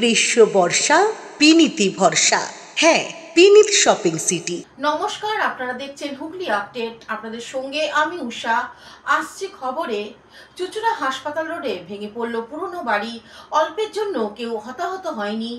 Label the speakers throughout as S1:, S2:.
S1: গ্রীষ্ম বর্ষা বিনীতি ভরসা। হ্যাঁ, বিনীত শপিং সিটি।
S2: নমস্কার, আপনারা দেখছেন হুগলি আপডেট। আপনাদের সঙ্গে আমি উষা। আসছে খবরে, চুচুড়া হাসপাতাল রোডে ভেঙে পড়ল পুরনো বাড়ি। অল্পের জন্য কেউ হতাহত হয়নি।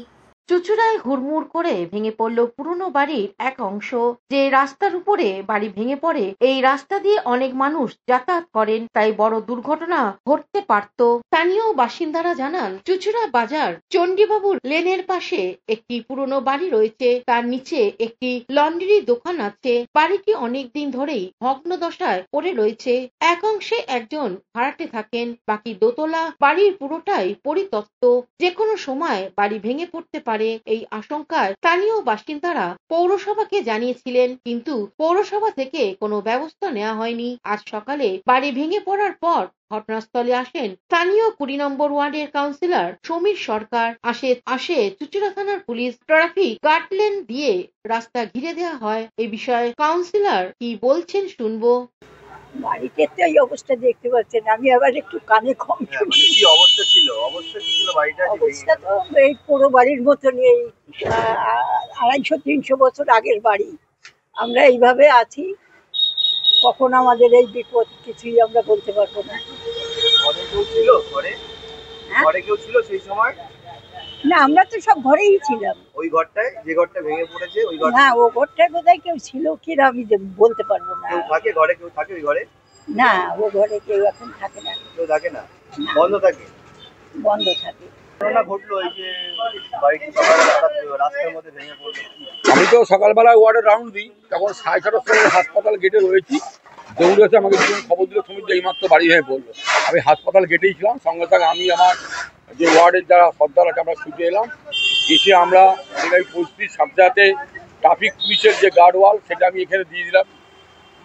S2: চুচুড়ায় হুড়মুড় করে ভেঙে পড়ল পুরনো বাড়ির এক অংশ। যে রাস্তার উপরে বাড়ি ভেঙে পড়ে, এই রাস্তা দিয়ে অনেক মানুষ যাতায়াত করেন, তাই বড় দুর্ঘটনা ঘটতে পারত। স্থানীয় বাসিন্দারা জানান, চুচুড়া বাজার চণ্ডীবাবুর লেনের পাশে একটি পুরনো বাড়ি রয়েছে। তার নিচে একটি লন্ড্রি দোকান আছে। বাড়িটি অনেকদিন ধরেই ভগ্ন দশায় পড়ে রয়েছে। এক অংশে একজন ভাড়াটে থাকেন, বাকি দোতলা বাড়ির পুরোটাই পরিত্যক্ত। যে কোনো সময় বাড়ি ভেঙে পড়তে পারে, এই আশঙ্কায় স্থানীয় বাসিন্দারা পৌরসভাকে জানিয়েছিলেন, কিন্তু পৌরসভা থেকে কোনো ব্যবস্থা নেওয়া হয়নি। আজ সকালে বাড়ি ভেঙে পড়ার পর ঘটনাস্থলে আসেন স্থানীয় 20 নম্বর ওয়ার্ডের কাউন্সিলর সমীর সরকার। আসে চুচুড়া থানার পুলিশ। ট্রাফিক গার্ডলেন দিয়ে রাস্তা ঘিরে দেওয়া হয়। এই বিষয়ে কাউন্সিলর কি বলছেন শুনবো।
S3: বাড়িতে তো এই অবস্থা দেখতে পাচ্ছেন, আমি আবার একটু কানে কম শুনি।
S4: কি অবস্থা ছিল বাড়িটা?
S3: অবস্থা তো এই পুরো বাড়ির মতন, এই 250-300 বছর আগের বাড়ি। আমরা এইভাবে আছি, কখন আমাদের এই বিপদ কিছুই আমরা বলতে পারবো না।
S4: কেউ ছিল ঘরে? ঘরে কেউ ছিল সেই সময়?
S3: না, আমরা তো সব ঘরেই ছিলাম।
S4: ওই ঘরটায়, যে ঘরটা ভেঙে পড়েছে ওই ঘরটা?
S3: হ্যাঁ, ও ঘরটায় বোধহয় কেউ ছিল কিনা আমি বলতে পারবো না।
S4: কেউ থাকে ঘরে? কেউ থাকে ওই ঘরে?
S3: না, ও ঘরে কেউ এখন থাকে না।
S4: কেউ থাকে না, বন্ধ থাকে?
S3: বন্ধ থাকে।
S4: ঘটনা ঘটলো এই যে বাড়িটি রাস্তার মধ্যে ভেঙে পড়লো।
S5: আমি তো সকালবেলা ওয়ার্ডে রাউন্ড দিই, তখন 6:30টার সময় হাসপাতাল গেটে রয়েছি। দৌড়ে এসে আমাকে খবর দিল সমীর এইমাত্র বাড়ি ভেঙে পড়লো। আমি হাসপাতাল গেটেই ছিলাম। সঙ্গে সঙ্গে আমি আমার যে ওয়ার্ডের যারা সর্দার আছে আমরা ছুটে এলাম। এসে আমরা পরিস্থিতির সাথে সাথে ট্রাফিক পুলিশের যে গার্ডওয়াল সেটা আমি এখানে দিয়ে দিলাম,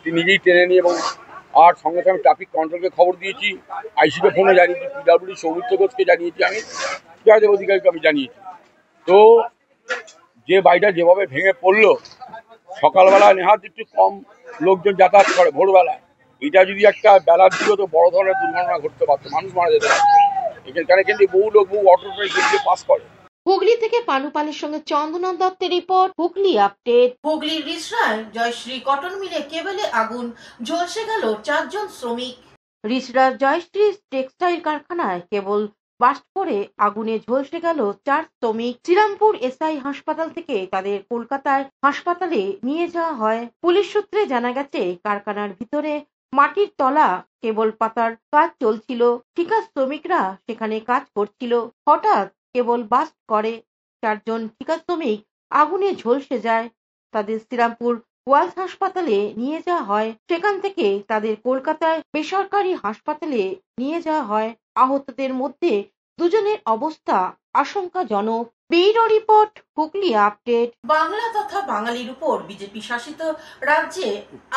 S5: নিজেই টেনে নিয়ে, এবং আর সঙ্গে সঙ্গে ট্রাফিক কন্ট্রোলকে খবর দিয়েছি, আইসিকে ফোনে জানিয়েছি, পিডব্লিউডি সৌমিত্র ঘোষকে জানিয়েছি, আমি জয়দেব অধিকারীকে আমি জানিয়েছি। তো যে বাড়িটা যেভাবে ভেঙে পড়লো, সকালবেলা নেহাত একটু কম লোকজন যাতায়াত করে ভোরবেলায়, এটা যদি একটা বেলার দিকে তো বড় ধরনের দুর্ঘটনা ঘটতে পারতো, মানুষ মারা যেতে পারতো। এখানে কিন্তু বহু লোক বহু অটো পাস করে।
S2: হুগলি থেকে পানুপালের সঙ্গে চন্দনা দত্তের রিপোর্ট, হুগলি আপডেট। হুগলির রিসরায় জয়শ্রী কটন মিলে কেবলে আগুন, ঝলসে গেল 4 জন শ্রমিক। রিসরার জয়শ্রী টেক্সটাইল কারখানায় কেবল বাস্ট করে আগুনে ঝলসে গেল 4 শ্রমিক। শ্রীরামপুর এসআই হাসপাতাল থেকে তাদের কলকাতায় হাসপাতালে নিয়ে যাওয়া হয়। পুলিশ সূত্রে জানা গেছে, কারখানার ভিতরে মাটির তলা কেবল পাতার কাজ চলছিল। ঠিকা শ্রমিকরা সেখানে কাজ করছিল। হঠাৎ কেবল বাস্ট করে 4 জন ঠিকা শ্রমিক আগুনে ঝলসে যায়। তাদের শ্রীরামপুর ওয়ালস হাসপাতালে নিয়ে যাওয়া হয়। সেখান থেকে তাদের কলকাতায় বেসরকারি হাসপাতালে নিয়ে যাওয়া হয়। আহতদের মধ্যে 2 জনের অবস্থা আশঙ্কাজনক। Bureau report, Hooghly update. Bangla তথা বাঙালির উপর বিজেপি শাসিত রাজ্যে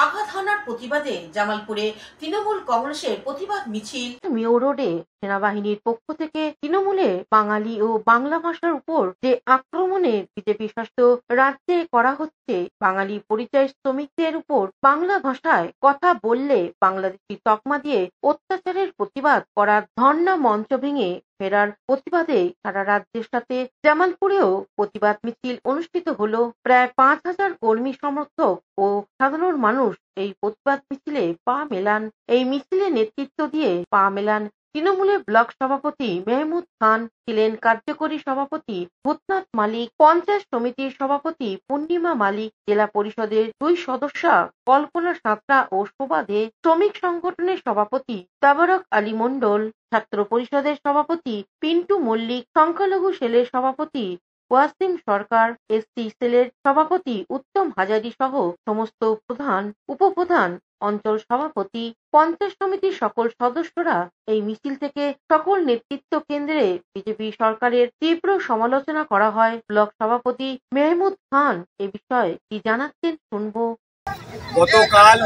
S2: আঘাত হানার প্রতিবাদে জামালপুরে তৃণমূল কংগ্রেসের প্রতিবাদ মিছিল। মিও রোডে সেনাবাহিনীর পক্ষ থেকে তৃণমূলের বাঙালি ও বাংলা ভাষার উপর যে আক্রমণের বিজেপি শাসিত রাজ্যে করা হচ্ছে, বাঙালি পরিযায়ী শ্রমিকদের উপর বাংলা ভাষায় কথা বললে বাংলাদেশি তকমা দিয়ে অত্যাচারের প্রতিবাদ করার ধর্ণা মঞ্চ ভেঙে ফেরার প্রতিবাদে সারা রাজ্যের সাথে জামালপুরেও প্রতিবাদ মিছিল অনুষ্ঠিত হলো। প্রায় 5000 কর্মী সমর্থক ও সাধারণ মানুষ এই প্রতিবাদ মিছিলে পা মেলান। এই মিছিলে নেতৃত্ব দিয়ে পা মেলান তৃণমূলের ব্লক সভাপতি মেহমুদ খান, ছিলেন কার্যকরী সভাপতি ভূতনাথ মালিক, পঞ্চায়েত সমিতির সভাপতি পূর্ণিমা মালিক, জেলা পরিষদের 2 সদস্যা কল্পনা সাঁতরা ও শোভা দে, শ্রমিক সংগঠনের সভাপতি তাবারক আলী মণ্ডল, ছাত্র পরিষদের সভাপতি পিন্টু মল্লিক, সংখ্যালঘু সেলের সভাপতি ওয়াসিম সরকার, এসসি সেলের সভাপতি উত্তম হাজারি সহ সমস্ত প্রধান, উপপ্রধান, অঞ্চল সভাপতি, পঞ্চায়েত সমিতির সকল সদস্যরা এই মিছিল থেকে সকল নেতৃত্ব কেন্দ্রে বিজেপি সরকারের তীব্র সমালোচনা করা হয়। ব্লক সভাপতি মেহমুদ খান এ বিষয়ে কি জানাচ্ছেন শুনবো।
S6: গতকাল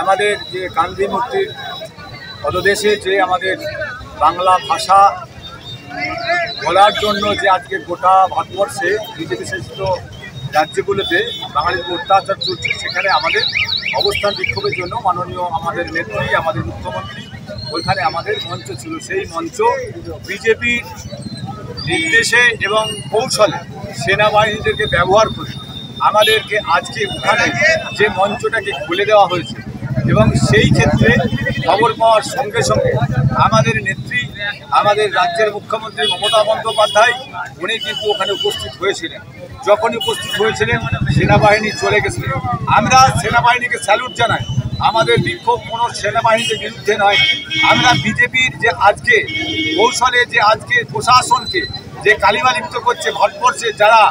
S6: আমাদের যে গান্ধী মূর্তির পদদেশে যে আমাদের বাংলা ভাষা বলার জন্য যে আজকে গোটা ভারতবর্ষে বিজেপি শাসিত রাজ্যগুলোতে বাঙালির অত্যাচার চলছে, সেখানে আমাদের অবস্থান বিক্ষোভের জন্য মাননীয় আমাদের নেত্রী, আমাদের মুখ্যমন্ত্রী ওইখানে আমাদের মঞ্চ ছিল। সেই মঞ্চ বিজেপির নির্দেশে এবং কৌশলে সেনাবাহিনীদেরকে ব্যবহার করে আমাদেরকে আজকে ওখানে যে মঞ্চটাকে খুলে দেওয়া হয়েছে, এবং সেই ক্ষেত্রে খবর পাওয়ার সঙ্গে সঙ্গে আমাদের নেত্রী, আমাদের রাজ্যের মুখ্যমন্ত্রী মমতা বন্দ্যোপাধ্যায় উনি কিন্তু ওখানে উপস্থিত হয়েছিলেন। যখনই উপস্থিত হয়েছিলেন সেনাবাহিনী চলে গেছিলেন। আমরা সেনাবাহিনীকে স্যালুট জানাই। আমাদের বিক্ষোভ কোনো সেনাবাহিনীর বিরুদ্ধে নয়। আমরা বিজেপির যে আজকে কৌশলে যে আজকে প্রশাসনকে যে কালিমা লিপ্ত করছে ভারতবর্ষে, যারা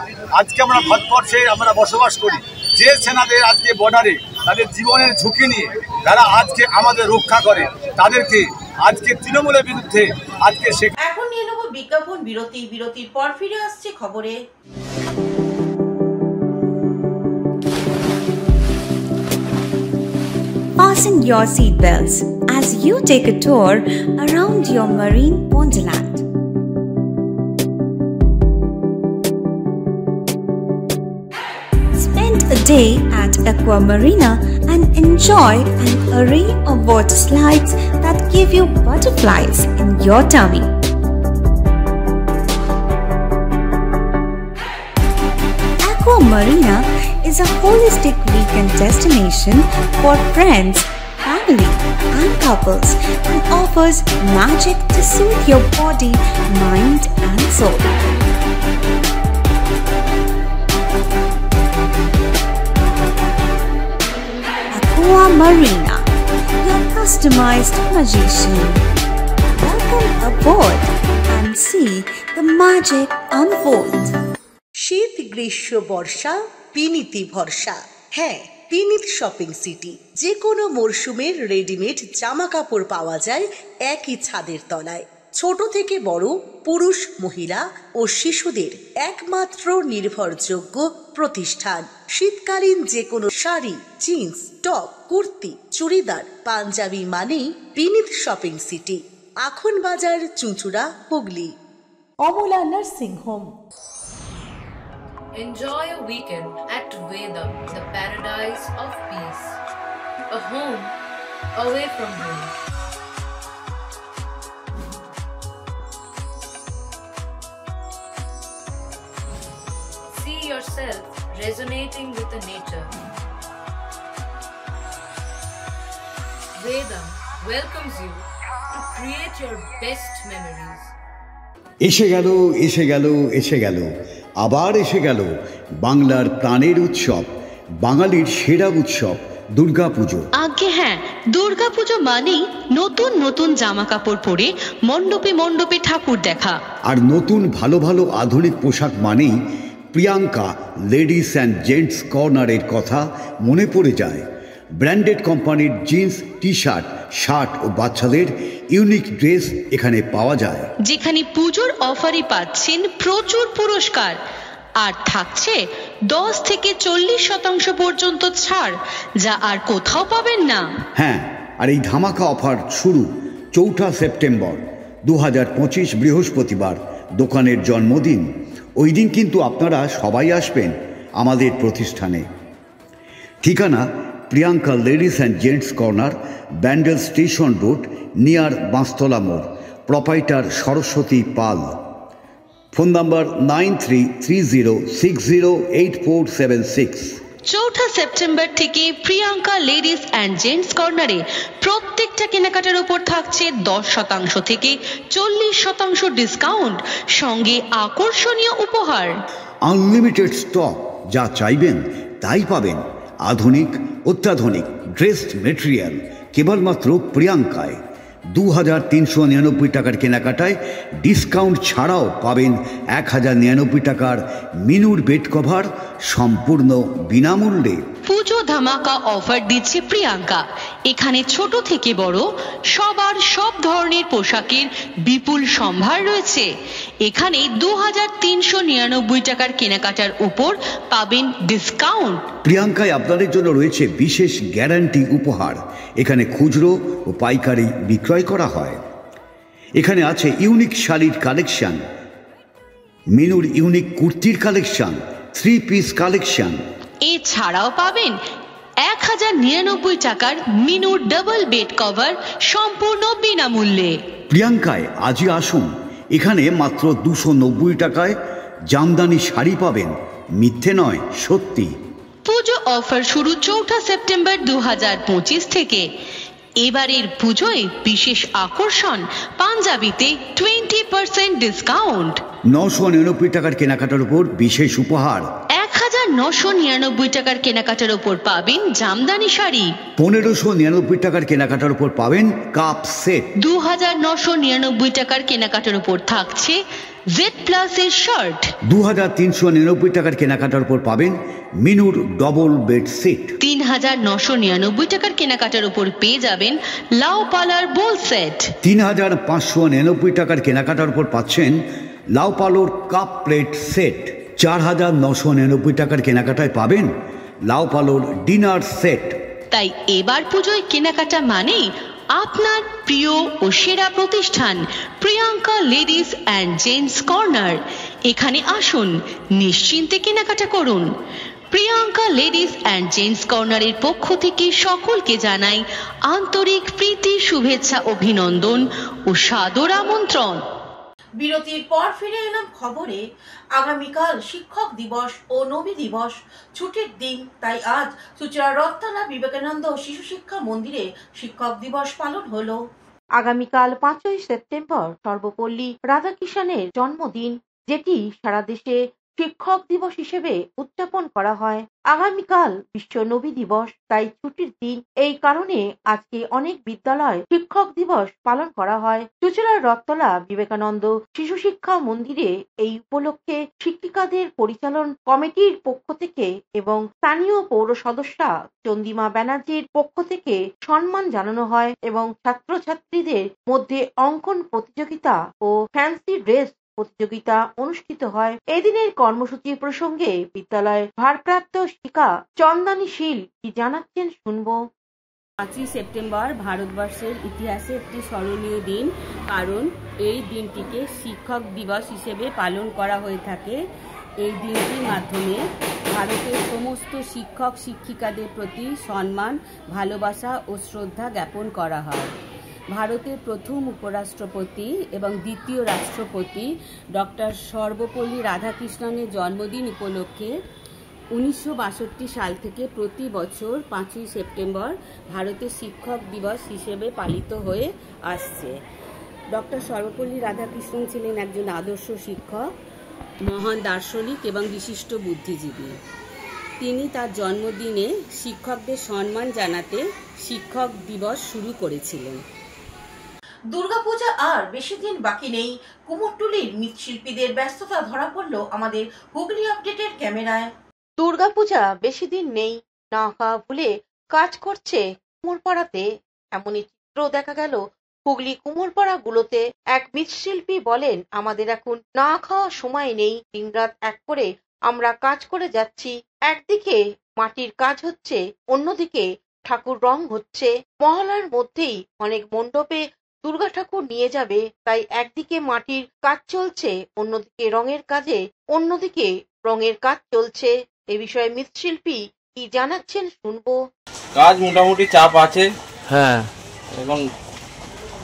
S6: আজকে ভারতবর্ষে আমরা বসবাস করি, যে সেনাদের আজকে বর্ডারে তাদের জীবনের ঝুঁকি নিয়ে যারা আজকে আমাদের রক্ষা করে, তাদেরকে আজকে তৃণমূলের বিরুদ্ধে আজকে
S2: এখন নিয়ে নেব বিজ্ঞাপন বিরতি। বিরতির পর ফিরে আসছে খবরে।
S7: Fasten your seatbelts as you take a tour around your marine wonderland. Spend a day at Aqua Marina and enjoy an array of water slides that give you butterflies in your tummy. Aqua Marina is a holistic weekend destination for friends, family, and couples and offers magic to soothe your body, mind, and soul. Aqua Marina, your customized magician. Welcome aboard and see the magic unfold.
S1: শীত, গ্রীষ্ম, বর্ষা, পিনিতি ভরসা। হ্যাঁ, পিনিত shopping city. যে কোনো মরশুমের readymade জামা কাপড় পাওয়া যায় একই ছাদের তলায়। ছোট থেকে বড়, পুরুষ, মহিলা ও শিশুদের একমাত্র নির্ভরযোগ্য প্রতিষ্ঠান। শীতকালীন যে কোনো শাড়ি, জিন্স, টপ, কুর্তি, চুড়িদার, পাঞ্জাবি মানেই পিনিত শপিং সিটি। আখন বাজার, চুঁচুড়া, Hooghly.
S8: Amala nursing home.
S9: Enjoy a weekend at Vedam, the paradise of peace. A home away from home. See yourself resonating with the nature. Vedam welcomes you to create your best memories.
S10: এসে গেল এসে গেল এসে গেল আবার এসে গেল বাংলার প্রাণের উৎসব, বাঙালির সেরা উৎসব দুর্গাপুজো।
S11: আগে হ্যাঁ, দুর্গাপুজো মানেই নতুন নতুন জামা কাপড় পরে মণ্ডপে মণ্ডপে ঠাকুর দেখা।
S10: আর নতুন ভালো ভালো আধুনিক পোশাক মানেই প্রিয়াঙ্কা লেডিস অ্যান্ড জেন্টস কর্নারের কথা মনে পড়ে যায়। ব্র্যান্ডেড কোম্পানির জিন্স, টি শার্ট, শার্ট ও বাচ্চাদের ইউনিক ড্রেস এখানে পাওয়া যায়,
S11: যেখানে পুজোর অফারে পাচ্ছেন প্রচুর পুরস্কার আর থাকছে 10 থেকে 40% পর্যন্ত ছাড়, যা আর কোথাও পাবেন না।
S10: হ্যাঁ, আর এই ধামাকা অফার শুরু 4 সেপ্টেম্বর 2025 বৃহস্পতিবার, দোকানের জন্মদিন। ওই দিন কিন্তু আপনারা সবাই আসবেন আমাদের প্রতিষ্ঠানে। ঠিকানা Priyanka ladies and gents corner, Bandel station road, near Banshtala মোড়। Proprietor Saraswati Pal. Phone number 9330608476।
S11: 4 September থেকে প্রিয়াঙ্কা লেডিস অ্যান্ড জেন্টস কর্নারে প্রত্যেকটা কেনাকাটার উপর থাকছে 10% থেকে 40% ডিসকাউন্ট, সঙ্গে আকর্ষণীয় উপহার।
S10: আনলিমিটেড স্টক, যা চাইবেন তাই পাবেন। আধুনিক অত্যাধুনিক ড্রেসড মেটেরিয়াল কেবলমাত্র প্রিয়াঙ্কায়। 2399 টাকার কেনাকাটায় ডিসকাউন্ট ছাড়াও পাবেন 1099 টাকার মিনুর বেড কভার সম্পূর্ণ বিনামূল্যে।
S11: পুজো ধামাকা অফার দিচ্ছে প্রিয়াঙ্কা। এখানে ছোট থেকে বড় সবার সব ধরনের পোশাকের বিপুল সম্ভার রয়েছে। এখানে 2399 টাকার কেনাকাটার উপর পাবেন ডিসকাউন্ট।
S10: প্রিয়াঙ্কায় আপনাদের জন্য রয়েছে বিশেষ গ্যারান্টি উপহার। এখানে খুচরো ও পাইকারি বিক্রয় করা হয়। এখানে আছে ইউনিক শাড়ির কালেকশন, মিনুর ইউনিক কুর্তির কালেকশন, 3 পিস কালেকশন।
S11: এছাড়াও পাবেন 1099 টাকার মিনুর ডাবল বেড কভার সম্পূর্ণ বিনামূল্যে।
S10: প্রিয়াঙ্কায় আজই আসুন, এখানে মাত্র 290 টাকায় জামদানি শাড়ি পাবেন। মিথ্যে নয়, সত্যি।
S11: পুজো অফার শুরু 4 সেপ্টেম্বর 2025 থেকে। এবারের পুজোয় বিশেষ আকর্ষণ, পাঞ্জাবিতে 20% ডিসকাউন্ট।
S10: 999 টাকার কেনাকাটার উপর বিশেষ উপহার।
S11: 1999 টাকার কেনাকাটার উপর পাবেন জামদানি শাড়ি।
S10: 1599 টাকার কেনাকাটার উপর পাবেন কাপ সেট।
S11: 2999 টাকার কেনাকাটার উপর থাকছে জেড প্লাসের শার্ট।
S10: 2399 টাকার কেনাকাটার উপর পাবেন মিনুর ডবল বেড সিট।
S11: 3999 টাকার কেনাকাটার উপর পেয়ে যাবেন লাউ পালার বোল সেট।
S10: 3599 টাকার কেনাকাটার উপর পাচ্ছেন লাউ পালোর কাপ প্লেট সেট। 4999 টাকার কেনাকাটায় পাবেন লাউ পালোর ডিনার সেট।
S11: তাই এবার পুজোয় কেনাকাটা মানে আপনার প্রিয় ও সেরা প্রতিষ্ঠান Priyanka ladies and gents corner. এখানে আসুন, নিশ্চিন্তে কেনাকাটা করুন। প্রিয়াঙ্কা লেডিস অ্যান্ড জেন্টস কর্নারের পক্ষ থেকে সকলকে জানাই আন্তরিক প্রীতি, শুভেচ্ছা, অভিনন্দন ও সাদর আমন্ত্রণ।
S2: বিরতির পর ফিরে এলাম খবরে। আগামীকাল শিক্ষক দিবস ও নবী দিবস, ছুটির দিন, তাই আজ চুঁচুড়া রথতলা বিবেকানন্দ শিশু শিক্ষা মন্দিরে শিক্ষক দিবস পালন হলো। আগামীকাল 5ই সেপ্টেম্বর সর্বপল্লী রাধাকৃষ্ণের জন্মদিন, যেটি সারা দেশে শিক্ষক দিবস হিসেবে উদযাপন করা হয়। আগামীকাল বিশ্ব নবী দিবস, তাই ছুটির দিন। এই কারণে আজকে অনেক বিদ্যালয় শিক্ষক দিবস পালন করা হয়। চুঁচুড়ার রথতলা বিবেকানন্দ শিশু শিক্ষা মন্দিরে এই উপলক্ষে শিক্ষিকাদের পরিচালন কমিটির পক্ষ থেকে এবং স্থানীয় পৌর সদস্যা চন্দিমা ব্যানার্জির পক্ষ থেকে সম্মান জানানো হয় এবং ছাত্রছাত্রীদের মধ্যে অঙ্কন প্রতিযোগিতা ও ফ্যান্সি ড্রেস প্রতিযোগিতা অনুষ্ঠিত হয়। এদিনের কর্মসূচি প্রসঙ্গে বিদ্যালয়ের ভারপ্রাপ্ত শিক্ষিকা চন্দানী শীল কি জানাচ্ছেন শুনবো।
S12: 5ই সেপ্টেম্বর ভারতবর্ষের ইতিহাসে একটি স্মরণীয় দিন, কারণ এই দিনটিকে শিক্ষক দিবস হিসেবে পালন করা হয়ে থাকে। এই দিনটির মাধ্যমে ভারতের সমস্ত শিক্ষক শিক্ষিকাদের প্রতি সম্মান, ভালোবাসা ও শ্রদ্ধা জ্ঞাপন করা হয়। ভারতের প্রথম উপরাষ্ট্রপতি এবং দ্বিতীয় রাষ্ট্রপতি ডক্টর সর্বপল্লী রাধাকৃষ্ণনের জন্মদিন উপলক্ষে 1962 সাল থেকে প্রতি বছর 5ই সেপ্টেম্বর ভারতের শিক্ষক দিবস হিসেবে পালিত হয়ে আসছে। ডক্টর সর্বপল্লী রাধাকৃষ্ণন ছিলেন একজন আদর্শ শিক্ষক, মহান দার্শনিক এবং বিশিষ্ট বুদ্ধিজীবী। তিনি তার জন্মদিনে শিক্ষকদের সম্মান জানাতে শিক্ষক দিবস শুরু করেছিলেন।
S2: দুর্গাপূজা আর বেশি দিন বাকি নেই। কুমোরটুলির মৃৎশিল্পীদের ব্যস্ততা ধরা পড়ল আমাদের হুগলি আপডেটের ক্যামেরায়। দুর্গাপূজা বেশি দিন নেই, না খাওয়া ভুলে কাজ করছে কুমোরপাড়াতে। এমনই চিত্র দেখা গেল হুগলি কুমোরপাড়া গুলোতে। এক মৃৎশিল্পী বলেন, আমাদের এখন না খাওয়া সময় নেই, দিনরাত এক করে আমরা কাজ করে যাচ্ছি। একদিকে মাটির কাজ হচ্ছে, অন্যদিকে ঠাকুর রং হচ্ছে। মহলার মধ্যেই অনেক মণ্ডপে দুর্গা ঠাকুর নিয়ে যাবে, তাই একদিকে মাটির কাজ চলছে, অন্যদিকে রঙের কাজ চলছে। এ বিষয়ে মৃৎশিল্পী কি জানাচ্ছেন শুনবো।
S13: কাজ মোটামুটি চাপ আছে,
S14: হ্যাঁ,
S13: এখন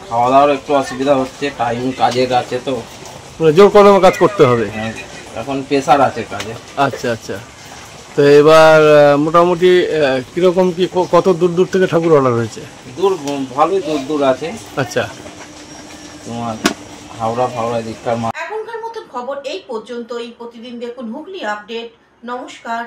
S13: খাওয়া দাওয়ার একটু অসুবিধা হচ্ছে, টাইম কাজের আছে তো
S14: জোর কলমে কাজ করতে হবে,
S13: এখন প্রেসার আছে কাজে।
S14: আচ্ছা আচ্ছা, তো এবার মোটামুটি কিরকম কি কত দূর দূর থেকে ঠাকুর অর্ডার হয়েছে?
S13: দূর ভালোই দূর আছে।
S14: আচ্ছা,
S13: তোমার হাওড়া দিককার।
S2: এখনকার মতন খবর এই পর্যন্তই। প্রতিদিন দেখুন হুগলি আপডেট। নমস্কার।